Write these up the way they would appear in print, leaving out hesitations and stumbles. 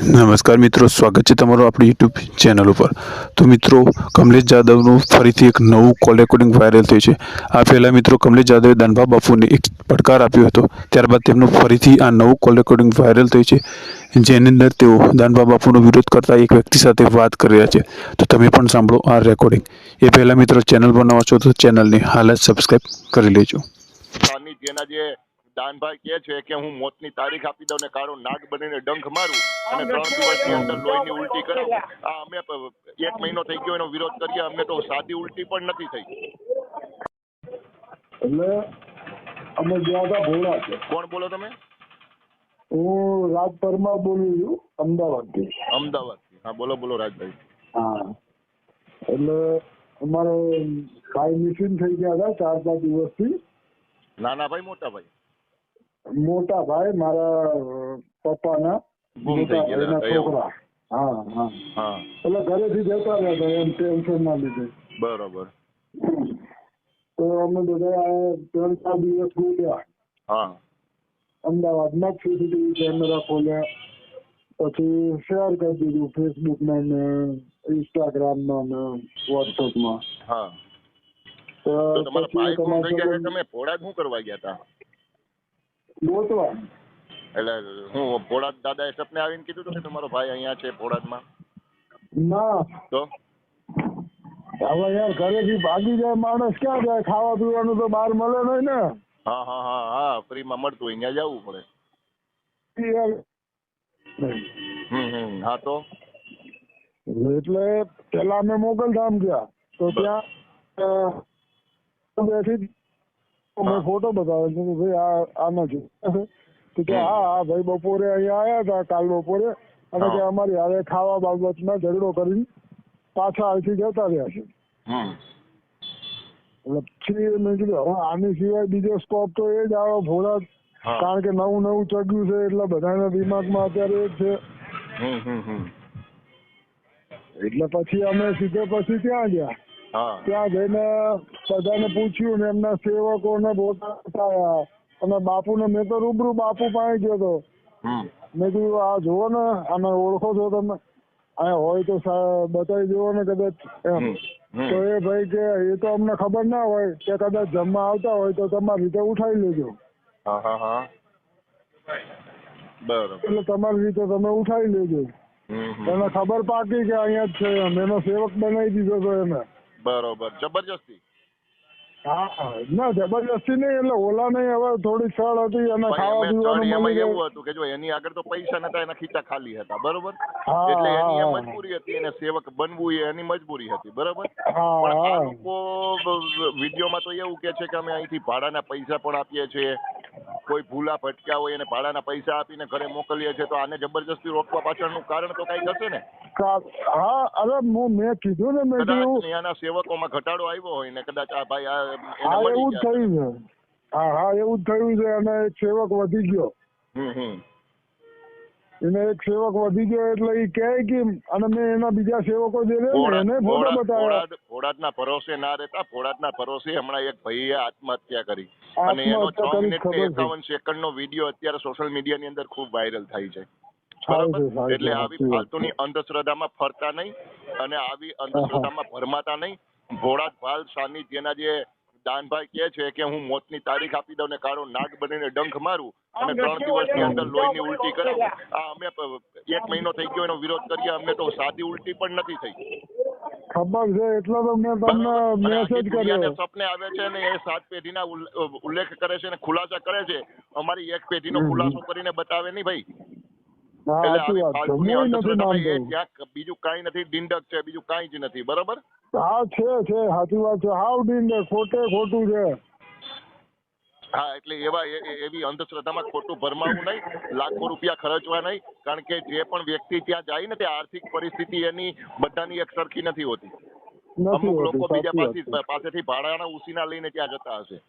નમસ્કાર મિત્રો, સ્વાગત છે તમારું આપણી યુટ્યુબ ચેનલ ઉપર। તો મિત્રો, કમલેશ જાદવનું ફરીથી એક નવું કોલ રેકોર્ડિંગ વાયરલ થયું છે। આ પહેલાં મિત્રો કમલેશ જાદવે દાનભા બાપુને એક પડકાર આપ્યો હતો, ત્યારબાદ તેમનું ફરીથી આ નવું કોલ રેકોર્ડિંગ વાયરલ થયું છે, જેની અંદર તેઓ દાનભા બાપુનો વિરોધ કરતા એક વ્યક્તિ સાથે વાત કરી રહ્યા છે। તો તમે પણ સાંભળો આ રેકોર્ડિંગ। એ પહેલાં મિત્રો ચેનલ પર નવા છો તો ચેનલને હાલ જ સબસ્ક્રાઈબ કરી લેજો। જેના જે દાનભાઈ કહે છે કે હું મોતની તારીખ આપી દઉં ને કાળો નાગ બનીને ડંખ મારું અને 3 દિવસની અંદર લોહીની ઉલટી કરાવું। આ અમે 1 મહિનો થઈ ગયો એનો વિરોધ કરીએ, અમને તો સાદી ઉલટી પણ નથી થઈ। એટલે અમે ગયા હતા ભોળા છે। કોણ બોલો તમે? હું રાજ પરમાર બોલું છું, અમદાવાદથી। અમદાવાદથી? હા, બોલો બોલો રાજભાઈ। હા, એટલે અમારે ભાઈ મિસિંગ થઈ ગયા હતા 4-5 દિવસથી। નાના ભાઈ મોટા ભાઈ? મોટા ભાઈ મારા પપ્પાના ગુમ થઈ ગયા છોકરા। હા હા હા, એટલે ઘરેથી જતા રહ્યા હતા એમ ટેન્શન ના લીધે। બરોબર। તો અમે બધા 3-4 દિવસ બોલ્યા। હા, અમદાવાદમાં જ સીસીટીવી કેમેરા ખોલ્યા, પછી શેર કરી દીધું ફેસબુકમાં ને ઇન્સ્ટાગ્રામમાં ને વોટ્સઅપમાં। હા, તો તમારા ભાઈ ગુમ થઈ ગયા, તમે ભોળા શું કરવા ગયા હતા? ગોતવા। એટલે હું ભોળાદ દાદાએ સપને આવીને કીધું હતું કે તમારો ભાઈ અહીંયા છે ભોળાદમાં? ના, તો હવે યાર ઘરેથી ભાગી જાય માણસ ક્યાં જાય? ખાવા પીવાનું તો બહાર મળે નહીં ને। હા હા હા હા, ફ્રીમાં મળતું હોય ત્યાં જવું પડે। હા, તો એટલે પેલા અમે મોગલધામ ગયા તો ત્યાં બેસી મેં ફોટો બતાવ્યો છે કે ભાઈ આનો છે તો કે હા ભાઈ બપોરે અહીંયા આવ્યા હતા કાલ બપોરે, અને કે અમારી હારે ખાવા બાબતમાં ઝઘડો કરીને પાછા અહીંથી જતા રહ્યા છે। એટલે પછી મેં કીધું હવે આની સિવાય બીજો સ્કોપ તો એ જ આવે ભોળા, કારણ કે નવું નવું ચગ્યું છે એટલે બધાના દિમાગમાં અત્યારે એ જ છે। એટલે પછી અમે સીધે પછી ત્યાં ગયા। ત્યાં જઈને બધાને પૂછ્યું ને એમના સેવકોને બોલાવ્યા, અને બાપુને મેં તો રૂબરૂ બાપુ પાસે ગયો હતો। મેં કીધું આ જુઓ ને, આને ઓળખો છો તમે? અહીંયા હોય તો બતાવી જુઓ ને કદાચ એમ। તો એ ભાઈ કે એ તો અમને ખબર ના હોય, કે કદાચ જમવા આવતા હોય તો તમારી રીતે ઉઠાવી લેજો। એટલે તમારી રીતે તમે ઉઠાવી લેજો। એને ખબર પાકી કે અહીંયા જ છે એમ, એનો સેવક બનાવી દીધો હતો એને। બરોબર, જબરજસ્તી? હા, ના જબરજસ્તી નહીં, એટલે ઓલા નહીં, હવે થોડી સળ હતી અને ખાવા પીવાનું મળી ગયું। એવું હતું કે જો એની આગળ તો પૈસા નતા, એના ખીચા ખાલી હતા, બરોબર? એટલે એની એ મજબૂરી હતી, એને સેવક બનવું એ એની મજબૂરી હતી, બરોબર? પણ આ લોકો વિડીયોમાં તો એવું કે છે કે અમે અહીંથી ભાડાના પૈસા પણ આપીએ છીએ, કોઈ ભૂલા ભટક્યા હોય એને ભાડાના પૈસા આપીને ઘરે મોકલીએ છીએ, તો આને જબરજસ્તી રોકવા પાછળનું કારણ તો કઈક હશે ને? હા, અરે મેં કીધું ને, મેં કીધું એના સેવકોમાં ઘટાડો આવ્યો હોય ને કદાચ આ ભાઈ હા એવું જ થયું છે। હા એવું જ થયું છે, અને એક સેવક વધી ગયો। એને એક સેવક વધી ગયો એટલે એ કહે કે, અને મેં એના બીજા સેવકો જે એને ફોટો બતાવ્યા। ભોળાદના ભરોસે ના રહેતા, ભોળાદના ભરોસે હમણાં એક ભાઈએ આત્મહત્યા કરી, અને એનો 6 મિનિટ ને 51 સેકન્ડનો વિડીયો અત્યારે સોશિયલ મીડિયાની અંદર ખૂબ વાયરલ થાય છે, બરાબર? એટલે આવી ફાલતુની અંધશ્રદ્ધામાં ફરતા નહીં, અને આવી અંધશ્રદ્ધામાં ભરમાતા નહીં। ભોળાદ ભાલ સાનિધ્યના જે દાનભાઈ કહે છે કે હું મોતની તારીખ આપી દઉં ને કાળો નાગ બનીને ડંખ મારું અને 3 દિવસની અંદર લોહીની ઉલટી કરાવું। આ અમે 1 મહિનો થઈ ગયો એનો વિરોધ કરીએ, અમને તો સાદી ઉલટી પણ નથી થઈ। ખબર છે, એટલે તો મેં તમને મેસેજ કર્યો। સપને આવે છે ને એ 7 પેઢીના ઉલ્લેખ કરે છે ને ખુલાસા કરે છે, અમારી એક પેઢીનો ખુલાસો કરીને બતાવે નહીં ભાઈ। બીજું કઈ નથી, ડિંડક છે, બીજું કઈ જ નથી, બરોબર? હા છે, સાચી વાત છે, હાવ ડિંડક, ખોટું છે। હા, એટલે એવી અંધશ્રદ્ધામાં ખોટું ભરમાવું નહીં, લાખો રૂપિયા ખર્ચવા નહીં, કારણ કે જે પણ વ્યક્તિ ત્યાં જાય ને, તે આર્થિક પરિસ્થિતિ એની બધાની એક સરખી નથી હોતી। અમુક લોકો બીજા પાસેથી ભાડાના ઉસીના લઈને ત્યાં જતા હશે,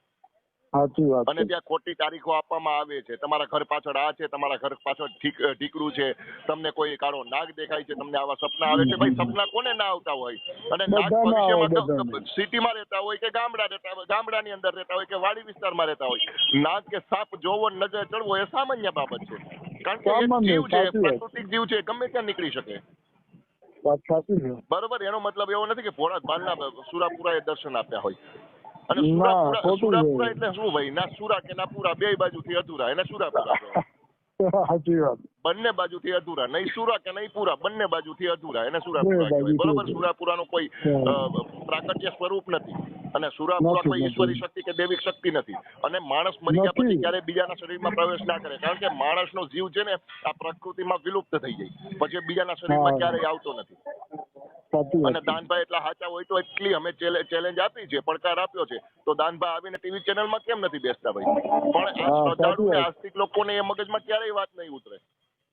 સાચી વાત, અને ત્યાં ખોટી તારીખો આપવામાં આવે છે, તમારા ઘર પાછળ આ છે, તમારા ઘર પાછળ ઢીકડું છે, તમને કોઈ કાળો નાગ દેખાય છે, તમને આવા સપના આવે છે। ભાઈ સપના કોને ના આવતા હોય? અને નાગ ભવિષ્યમાં સિટીમાં રહેતા હોય કે ગામડાની અંદર રહેતા હોય કે વાડી વિસ્તારમાં રહેતા હોય, નાગ કે સાપ જોવો, નજર ચડવો એ સામાન્ય બાબત છે। કારણ કે એક સામાન્ય, જીવ છે, સાચી વાત. પ્રાકૃતિક જીવ છે, ગમે ત્યાં નીકળી શકે. વાત સાચી છે. બરોબર, એનો મતલબ એવો નથી કે ભોળા બાલના સુરાપુરા એ દર્શન આપ્યા હોય. અને ના, ખોટું સુરાપુરા છે. એટલે શું ભાઈ? ના સુરા કે ના પૂરા, બે બાજુથી અધૂરા, એને સુરાપુરા કહેવાય. સાચી વાત. બંને બાજુથી અધૂરા, નહીં સુરા કે નહીં પૂરા, બંને બાજુથી અધૂરા, એને સુરાપુરા કહેવાય. બરોબર, સુરાપુરાનું કોઈ પ્રાકટ્ય સ્વરૂપ નથી, અને સુરાપુરા કોઈ ઈશ્વરી શક્તિ કે દૈવિક શક્તિ નથી. અને માણસ મરી ગયા પછી ક્યારેય બીજાના શરીરમાં પ્રવેશ ના કરે, કારણ કે માણસનો જીવ છે ને આ પ્રકૃતિમાં વિલુપ્ત થઈ જાય, પછી બીજાના શરીરમાં ક્યારેય આવતો નથી. અને દાનભાઈ એટલા સાચા હોય તો એટલી અમે ચેલેન્જ આપી છે, પડકાર આપ્યો છે, તો દાનભાઈ આવીને ટીવી ચેનલમાં કેમ નથી બેસતા ભાઈ? પણ આ શ્રદ્ધાળુ ને આસ્તિક લોકોને એ મગજમાં ક્યારેય વાત નહીં ઉતરે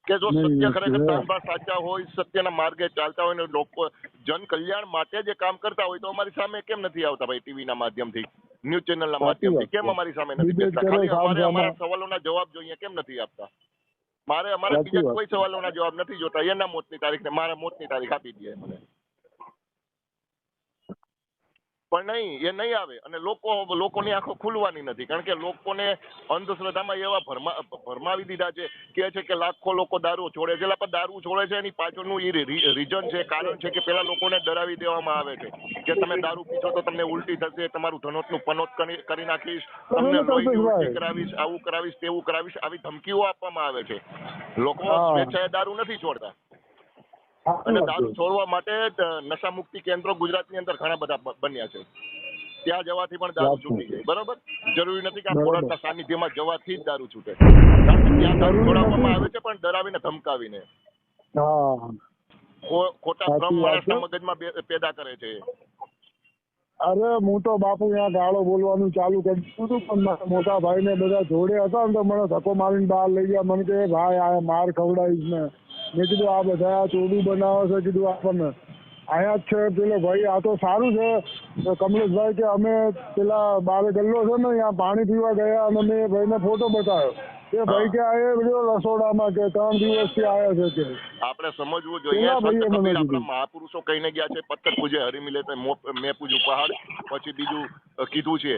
કે જો સત્ય ખરેખર દાનભાઈ સાચા હોય, સત્યના માર્ગે ચાલતા હોય ને લોકો જન કલ્યાણ માટે જે કામ કરતા હોય, તો અમારી સામે કેમ નથી આવતા ભાઈ? ટીવીના માધ્યમથી, ન્યૂઝ ચેનલના માધ્યમથી કેમ અમારી સામે નથી બેસતા? ખાલી અમારા સવાલોના જવાબ જોઈએ, કેમ નથી આપતા? અમારે બીજા કોઈ સવાલોના જવાબ નથી જોતા. એના મોતની તારીખ ને મારા મોતની તારીખ આપી દે મને. પણ નહીં, એ નહીં આવે. અને લોકોની આંખો ખુલવાની નથી, કારણ કે લોકોને અંધશ્રદ્ધામાં એવા ભરમાવી દીધા છે કે લાખો લોકો દારૂ છોડે છે. પણ દારૂ છોડે છે એની પાછળનું એ રીઝન છે, કારણ છે કે પેલા લોકોને ડરાવી દેવામાં આવે છે કે તમે દારૂ પીશો તો તમને ઉલટી થશે, તમારું ધનોતનું પનોત કરી નાખીશ, તમને લોહીની ઉલટી કરાવીશ, આવું કરાવીશ, તેવું કરાવીશ, આવી ધમકીઓ આપવામાં આવે છે. લોકો સ્વેચ્છાએ દારૂ નથી છોડતા. અને દારૂ છોડવા માટે નશા મુક્તિ કેન્દ્રો ગુજરાતની અંદર ઘણા બધા બન્યા છે. ત્યાં જવાથી પણ દારૂ છૂટી જાય. બરોબર, જરૂરી નથી કે આ ખોરાકના સાનિધ્યમાં જવાથી જ દારૂ છૂટે, કારણ કે ત્યાં દારૂ છોડાવવામાં આવે છે પણ ડરાવીને ધમકાવીને. ખોટા ભ્રમ માણસના મગજમાં પેદા કરે છે. અરે હું તો બાપુ ત્યાં ગાળો બોલવાનું ચાલુ કરી દીધું, પણ મારા મોટા ભાઈ ને બધા જોડે હતા ને તો મને ધક્કો મારીને બહાર લઈ ગયા. મને કે ભાઈ આ માર ખવડાવીશ ને. મેં કીધું આ બધા આ ચોરી બનાવે છે, કીધું આપણને આયા જ છે. પેલો ભાઈ આ તો સારું છે કમલેશભાઈ કે અમે પેલા બારે ગલ્લો છે ને ત્યાં પાણી પીવા ગયા અને મેં ભાઈને ફોટો બતાવ્યો. એ ભાઈ કે આ બધો રસોડામાં કે 3 દિવસથી આવ્યા છે કે. આપણે સમજવું જોઈએ, આપણા મહાપુરુષો કહીને ગયા છે, પથ્થર પૂજે હરી મિલે તો મેં પૂજું પહાડ. પછી બીજું કીધું છે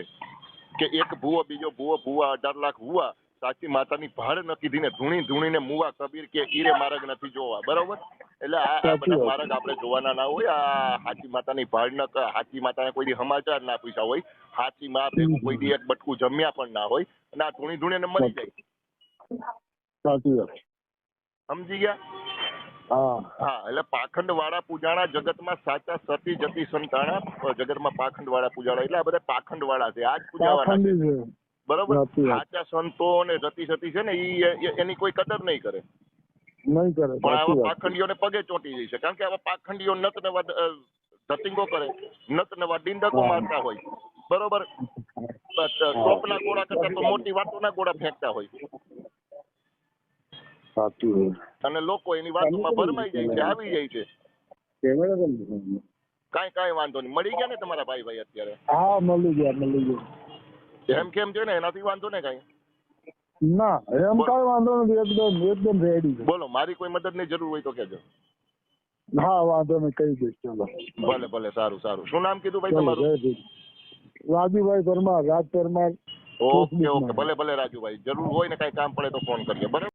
કે એક ભૂવો બીજો ભૂવા 18 લાખ હુવા, સાચી માતાની ભાડ ન કીધી ને ધૂણીને મુવા, કબીર કે ઈરે માર્ગ નથી જોવા. બરોબર, એટલે આ બધા માર્ગ આપણે જોવાના ના હોય. આ સાચી માતાની ભાડ ન, સાચી માતાને કોઈ દી સમાચાર ના પૂછ્યા હોય, સાચી માં ભેગું કોઈ દી એક બટકું જમ્યા પણ ના હોય, અને આ ધૂણીને મરી જાય. સાચી વાત, સમજી ગયા? હા, એટલે પાખંડ વાળા પૂજાણા જગતમાં સાચા સતી જતી સંતાણા, જગતમાં પાખંડ વાળા પૂજાણા, એટલે આ બધા પાખંડ વાળા છે, આ જ પૂજાવાના છે. બરોબર, સાચા સંતો ને રતિ સતી છે ને એની કોઈ કદર નહીં કરે, પણ આવા પાખંડીઓને પગે ચોંટી જાય છે, કારણ કે આવા પાખંડીઓ નત નવા ધતિંગો કરે, નત નવા ડિંડકો મારતા હોય. બરોબર, ટોપના ગોળા કરતા તો મોટી વાતોના ગોળા ફેંકતા હોય. અને લોકો એની વાતોમાં ભરમાઈ જાય છે, આવી જાય છે. કાંઈ વાંધો નહીં. મળી ગયા ને તમારા ભાઈ અત્યારે? હા, મળી ગયા. એમ કેમ છે ને એનાથી વાંધો ને કાંઈ? ના, એમ કાંઈ વાંધો નથી, એકદમ રેડી છે. બોલો, મારી કોઈ મદદની જરૂર હોય તો કહેજો. હા, વાંધો નહીં, કહી દઈશ. ચલો, ભલે, સારું. શું નામ કીધું ભાઈ તમારું? રાજુભાઈ પરમાર, રાજ પરમાર. ઓકે, ભલે રાજુભાઈ, જરૂર હોય ને કઈ કામ પડે તો ફોન કરજો. બરાબર.